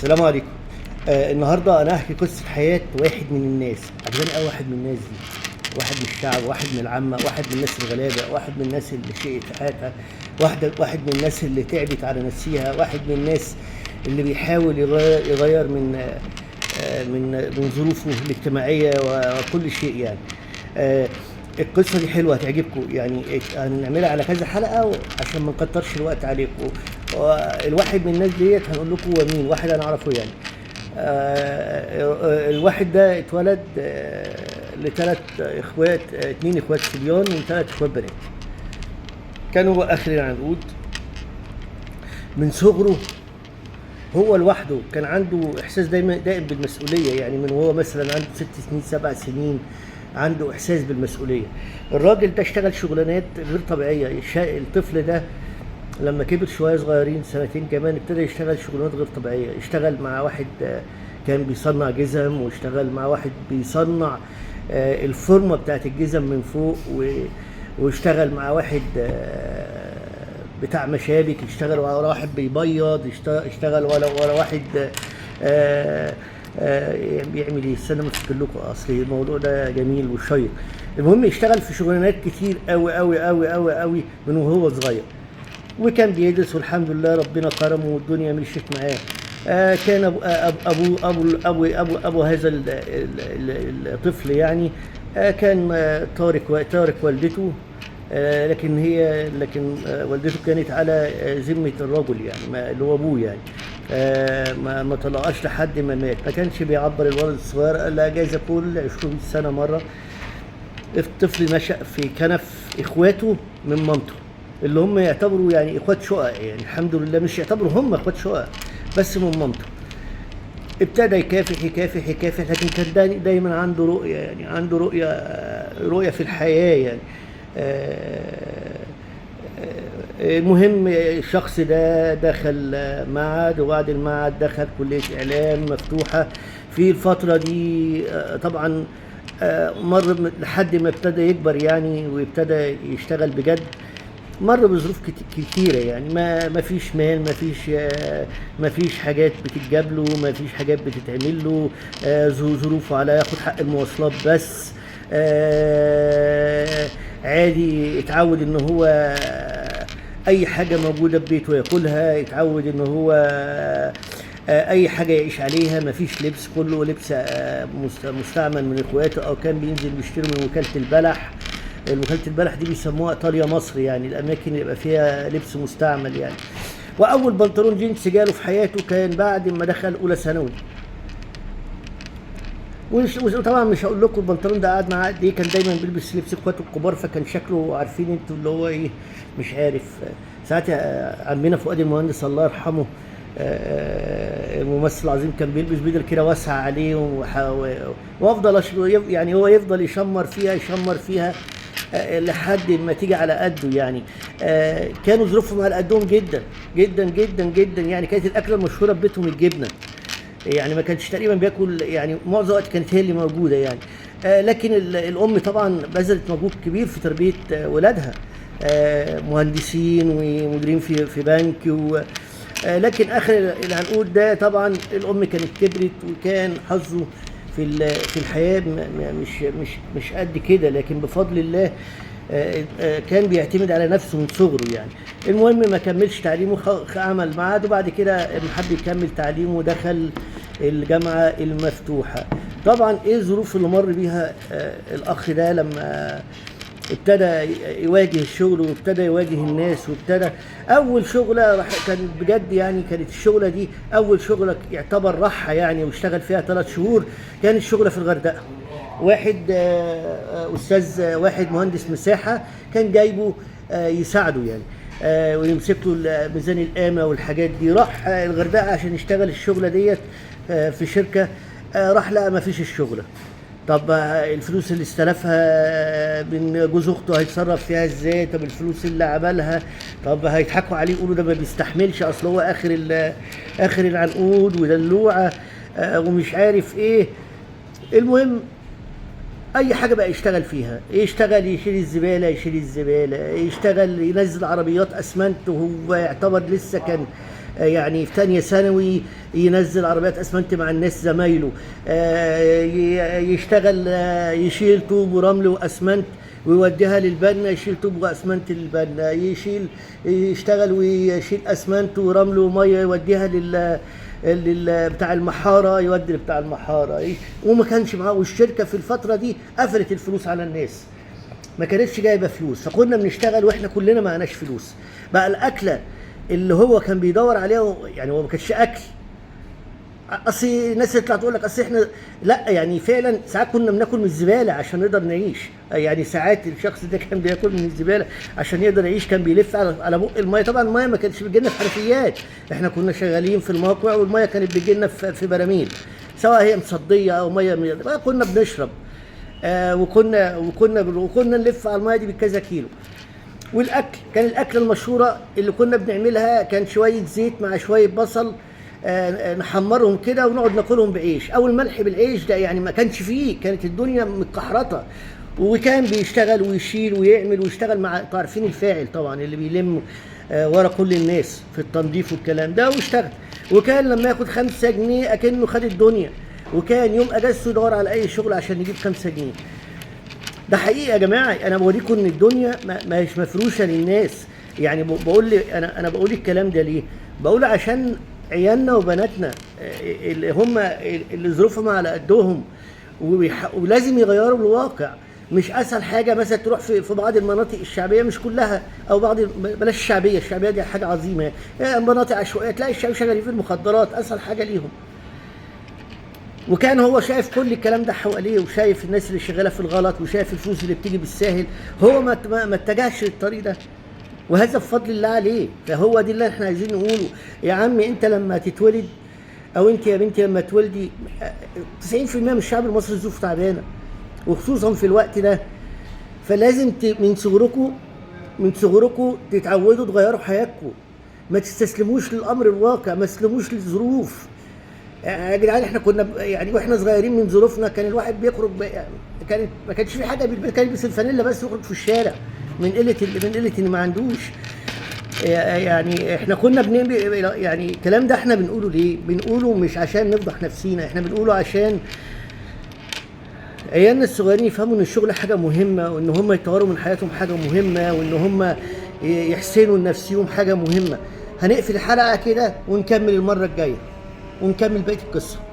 السلام عليكم. النهارده انا هحكي قصه حياه واحد من الناس، عجباني قوي واحد من الناس دي. واحد من الشعب، واحد من العامه، واحد من الناس الغلابه، واحد من الناس اللي شقت حياتها، واحد من الناس اللي تعبت على نفسها، واحد من الناس اللي بيحاول يغير من ظروفه الاجتماعيه وكل شيء يعني. القصه دي حلوه هتعجبكم يعني. هنعملها على كذا حلقه عشان ما نكترش الوقت عليكم. الواحد من الناس ديت هنقول لكم هو مين. واحد انا اعرفه يعني. الواحد ده اتولد لثلاث اخوات، اتنين اخوات صبيان وثلاث اخوات بنات. كانوا اخر العنقود. من صغره هو لوحده كان عنده احساس دائم بالمسؤوليه، يعني من وهو مثلا عنده 6 سنين 7 سنين عنده احساس بالمسؤوليه. الراجل ده اشتغل شغلانات غير طبيعيه. الطفل ده لما كبر شويه صغيرين سنتين كمان ابتدى يشتغل شغلانات غير طبيعيه. اشتغل مع واحد كان بيصنع جزم، واشتغل مع واحد بيصنع الفورمه بتاعت الجزم من فوق، واشتغل مع واحد بتاع مشابك، اشتغل ورا واحد بيبيض، اشتغل ورا واحد بيعمل ايه. استنى ما افتكر لكم، اصل الموضوع ده جميل وشيق. المهم اشتغل في شغلانات كتير قوي قوي قوي قوي قوي من وهو صغير، وكان بيدرس والحمد لله ربنا كرمه والدنيا مشيت معاه. كان أبو هذا الطفل يعني كان تارك والدته. لكن والدته كانت على ذمة الرجل يعني، اللي هو أبوه يعني. ما طلقاش لحد ما مات. ما كانش بيعبر الولد الصغير إلا جايزة كل 20 سنة مرة. الطفل نشأ في كنف إخواته من مامته، اللي هم يعتبروا يعني اخوات شقق يعني. الحمد لله مش يعتبروا هم اخوات شقق بس من مامته. ابتدى يكافح، لكن كان دايما عنده رؤية، يعني عنده رؤية في الحياة يعني. المهم الشخص ده دخل معهد، وبعد المعهد دخل كلية إعلام مفتوحة. في الفترة دي طبعا مر لحد ما ابتدى يكبر يعني، وابتدى يشتغل بجد. مر بظروف كتيرة يعني. ما فيش مال، ما فيش حاجات بتتجاب له، ما فيش حاجات بتتعمل له. ظروفه على ياخد حق المواصلات بس. عادي. اتعود ان هو اي حاجة موجودة في بيته ياكلها. اتعود ان هو اي حاجة يعيش عليها. ما فيش لبس، كله لبس مستعمل من اخواته، او كان بينزل بيشتري من وكالة البلح. وكالة البلح دي بيسموها ايطاليا مصر، يعني الاماكن اللي يبقى فيها لبس مستعمل يعني. واول بنطلون جينز جاله في حياته كان بعد ما دخل اولى ثانوي. وطبعا مش هقول لكم البنطلون ده قعد معاه قد ايه. كان دايما بيلبس لبس اخواته الكبار، فكان شكله عارفين انتوا اللي هو ايه، مش عارف. ساعات عمنا فؤاد المهندس الله يرحمه الممثل العظيم كان بيلبس بدل كده واسعه عليه، وافضل يعني هو يفضل يشمر فيها لحد ما تيجي على قده يعني. كانوا ظروفهم على قدهم جدا جدا جدا جدا يعني. كانت الاكله المشهوره في بيتهم الجبنه يعني. ما كانش تقريبا بياكل يعني، معظم الوقت كانت هي اللي موجوده يعني. لكن الام طبعا بذلت مجهود كبير في تربيه ولادها، مهندسين ومديرين في بنك لكن اخر العنقود ده طبعا الام كانت كبرت، وكان حظه في الحياه مش قد كده. لكن بفضل الله كان بيعتمد على نفسه من صغره يعني. المهم ما كملش تعليمه، عمل معهد، وبعد كده حب يكمل تعليمه ودخل الجامعه المفتوحه. طبعا ايه الظروف اللي مر بيها الاخ ده لما ابتدى يواجه الشغل، وابتدى يواجه الناس، وابتدى اول شغله كان بجد يعني. كانت الشغله دي اول شغله يعتبر راحه يعني، واشتغل فيها 3 شهور. كانت شغله في الغردقه. واحد استاذ، واحد مهندس مساحه كان جايبه يساعده يعني، ويمسك له ميزان القامه والحاجات دي. راح الغردقه عشان يشتغل الشغله ديت في شركه. راح لقى ما فيش الشغله. طب الفلوس اللي استلفها من جوز اخته هيتصرف فيها ازاي؟ طب الفلوس اللي عملها، طب هيضحكوا عليه يقولوا ده ما بيستحملش، اصل هو اخر العنقود ودلوعه ومش عارف ايه. المهم اي حاجه بقى يشتغل فيها. يشتغل يشيل الزباله، يشتغل ينزل عربيات اسمنت، وهو يعتبر لسه كان يعني في تانية ثانوي ينزل عربيات اسمنت مع الناس زمايله، يشتغل يشيل طوب ورمل واسمنت ويوديها للبنا، يشيل طوب واسمنت للبنا، يشتغل ويشيل اسمنت ورمل وميه يوديها بتاع المحاره، يودي بتاع المحاره. وما كانش معاه، والشركه في الفتره دي قفلت الفلوس على الناس، ما كانتش جايبه فلوس، فكنا بنشتغل واحنا كلنا ما معناش فلوس. بقى الاكله اللي هو كان بيدور عليها يعني هو ما كانش اكل. اصل الناس تطلع تقول لك اصل احنا لا، يعني فعلا ساعات كنا بناكل من الزباله عشان نقدر نعيش. يعني ساعات الشخص ده كان بياكل من الزباله عشان يقدر يعيش، كان بيلف على بق الميه. طبعا الميه ما كانتش بتجي لنا في حنفيات، احنا كنا شغالين في الموقع والميه كانت بتجي لنا في براميل، سواء هي مصديه او ميه كنا بنشرب. وكنا نلف على الميه دي بكذا كيلو. والاكل كان الاكله المشهوره اللي كنا بنعملها كان شويه زيت مع شويه بصل، نحمرهم كده ونقعد ناكلهم بعيش او الملح بالعيش ده. يعني ما كانش فيه، كانت الدنيا متكحرطه. وكان بيشتغل ويشيل ويعمل ويشتغل مع، عارفين الفاعل طبعا اللي بيلم ورا كل الناس في التنظيف والكلام ده، واشتغل. وكان لما ياخد 5 جنيه اكنه خد الدنيا، وكان يوم اجازته يدور على اي شغل عشان يجيب 5 جنيه. ده حقيقي يا جماعه، انا بوريكم ان الدنيا مش مفروشه للناس. يعني بقول لي انا بقول الكلام ده ليه؟ بقول عشان عيالنا وبناتنا اللي هم اللي ظروفهم على قدهم ولازم يغيروا الواقع. مش اسهل حاجه مثلا تروح في بعض المناطق الشعبيه، مش كلها، او بعض بلاش الشعبيه دي حاجه عظيمه، يعني مناطق عشوائيه تلاقي الشباب شغالين في المخدرات، اسهل حاجه ليهم. وكان هو شايف كل الكلام ده حواليه، وشايف الناس اللي شغاله في الغلط، وشايف الفلوس اللي بتيجي بالساهل. هو ما اتجهش للطريق ده، وهذا بفضل الله عليه. فهو دي اللي احنا عايزين نقوله. يا عمي انت لما تتولد، او انت يا بنتي لما تولدي، 90% من الشعب المصري ظروفه تعبانه، وخصوصا في الوقت ده. فلازم من صغركم تتعودوا تغيروا حياتكم، ما تستسلموش للامر الواقع، ما تستسلموش للظروف. يا جدعان احنا كنا يعني واحنا صغيرين من ظروفنا كان الواحد بيخرج ما كانش في حاجه بالبيت، كان يلبس الفانيلا بس يخرج في الشارع من قله ان ما عندوش. يعني احنا كنا يعني الكلام ده احنا بنقوله ليه؟ بنقوله مش عشان نفضح نفسينا، احنا بنقوله عشان عيالنا الصغيرين يفهموا ان الشغل حاجه مهمه، وان هم يطوروا من حياتهم حاجه مهمه، وان هم يحسنوا لنفسهم حاجه مهمه. هنقفل الحلقه كده ونكمل المره الجايه ونكمل بقيه القصه.